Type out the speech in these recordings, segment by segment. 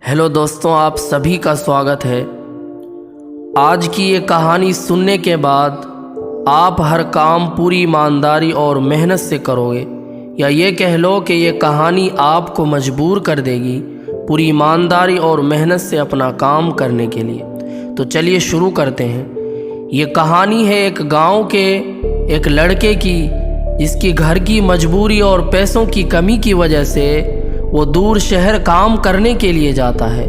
Hello दोस्तों, आप सभी का स्वागत है। आज की ये कहानी सुनने के बाद आप हर काम पूरी ईमानदारी और मेहनत से करोगे, या ये कह लो कि ये कहानी आपको मजबूर कर देगी पूरी ईमानदारी और मेहनत से अपना काम करने के लिए। तो चलिए शुरू करते हैं। ये कहानी है एक गांव के एक लड़के की, जिसकी घर की मजबूरी और पैसों की कमी की वजह से वो दूर शहर काम करने के लिए जाता है,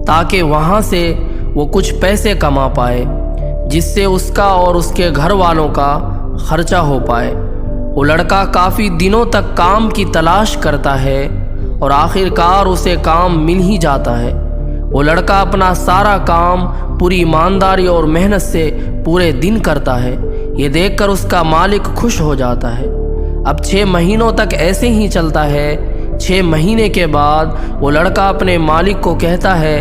ताकि वहाँ से वो कुछ पैसे कमा पाए, जिससे उसका और उसके घर वालों का खर्चा हो पाए। वो लड़का काफ़ी दिनों तक काम की तलाश करता है और आखिरकार उसे काम मिल ही जाता है। वो लड़का अपना सारा काम पूरी ईमानदारी और मेहनत से पूरे दिन करता है। ये देखकर उसका मालिक खुश हो जाता है। अब 6 महीनों तक ऐसे ही चलता है। 6 महीने के बाद वो लड़का अपने मालिक को कहता है,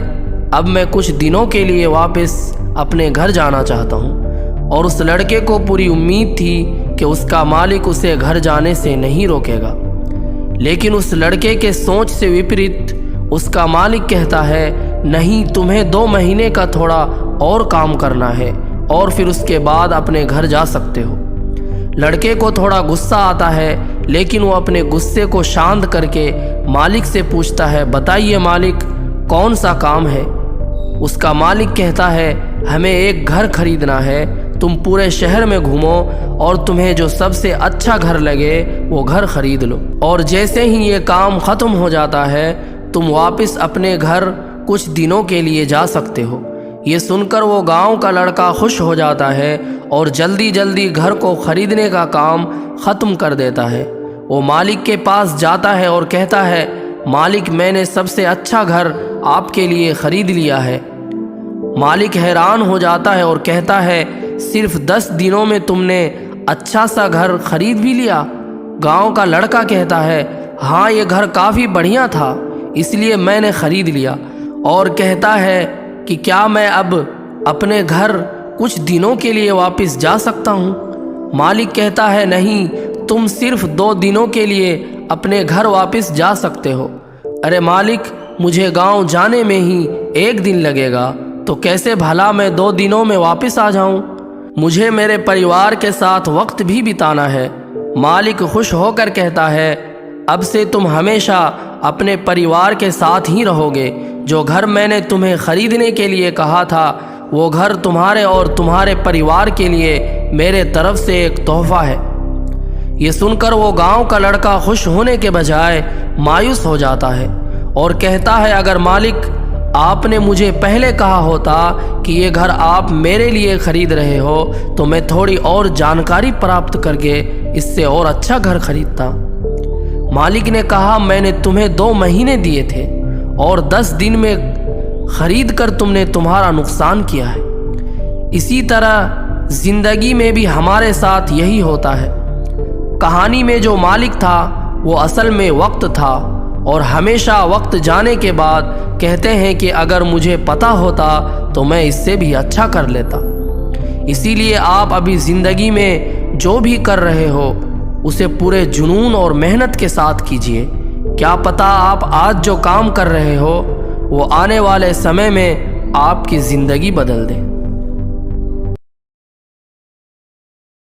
अब मैं कुछ दिनों के लिए वापस अपने घर जाना चाहता हूँ। और उस लड़के को पूरी उम्मीद थी कि उसका मालिक उसे घर जाने से नहीं रोकेगा। लेकिन उस लड़के के सोच से विपरीत उसका मालिक कहता है, नहीं, तुम्हें 2 महीने का थोड़ा और काम करना है और फिर उसके बाद अपने घर जा सकते हो। लड़के को थोड़ा गुस्सा आता है, लेकिन वो अपने गुस्से को शांत करके मालिक से पूछता है, बताइए मालिक, कौन सा काम है। उसका मालिक कहता है, हमें एक घर खरीदना है। तुम पूरे शहर में घूमो और तुम्हें जो सबसे अच्छा घर लगे वो घर खरीद लो, और जैसे ही ये काम ख़त्म हो जाता है तुम वापस अपने घर कुछ दिनों के लिए जा सकते हो। ये सुनकर वो गांव का लड़का खुश हो जाता है और जल्दी जल्दी घर को खरीदने का काम ख़त्म कर देता है। वो मालिक के पास जाता है और कहता है, मालिक, मैंने सबसे अच्छा घर आपके लिए ख़रीद लिया है। मालिक हैरान हो जाता है और कहता है, सिर्फ 10 दिनों में तुमने अच्छा सा घर खरीद भी लिया। गांव का लड़का कहता है, हाँ, ये घर काफ़ी बढ़िया था, इसलिए मैंने ख़रीद लिया। और कहता है कि क्या मैं अब अपने घर कुछ दिनों के लिए वापस जा सकता हूँ। मालिक कहता है, नहीं, तुम सिर्फ 2 दिनों के लिए अपने घर वापस जा सकते हो। अरे मालिक, मुझे गांव जाने में ही 1 दिन लगेगा, तो कैसे भला मैं 2 दिनों में वापस आ जाऊं। मुझे मेरे परिवार के साथ वक्त भी बिताना है। मालिक खुश होकर कहता है, अब से तुम हमेशा अपने परिवार के साथ ही रहोगे। जो घर मैंने तुम्हें खरीदने के लिए कहा था, वो घर तुम्हारे और तुम्हारे परिवार के लिए मेरे तरफ से एक तोहफा है। ये सुनकर वो गांव का लड़का खुश होने के बजाय मायूस हो जाता है और कहता है, अगर मालिक आपने मुझे पहले कहा होता कि ये घर आप मेरे लिए खरीद रहे हो, तो मैं थोड़ी और जानकारी प्राप्त करके इससे और अच्छा घर खरीदता। मालिक ने कहा, मैंने तुम्हें 2 महीने दिए थे और 10 दिन में खरीद कर तुमने तुम्हारा नुकसान किया है। इसी तरह जिंदगी में भी हमारे साथ यही होता है। कहानी में जो मालिक था वो असल में वक्त था, और हमेशा वक्त जाने के बाद कहते हैं कि अगर मुझे पता होता तो मैं इससे भी अच्छा कर लेता। इसीलिए आप अभी ज़िंदगी में जो भी कर रहे हो उसे पूरे जुनून और मेहनत के साथ कीजिए। क्या पता आप आज जो काम कर रहे हो वो आने वाले समय में आपकी ज़िंदगी बदल दे।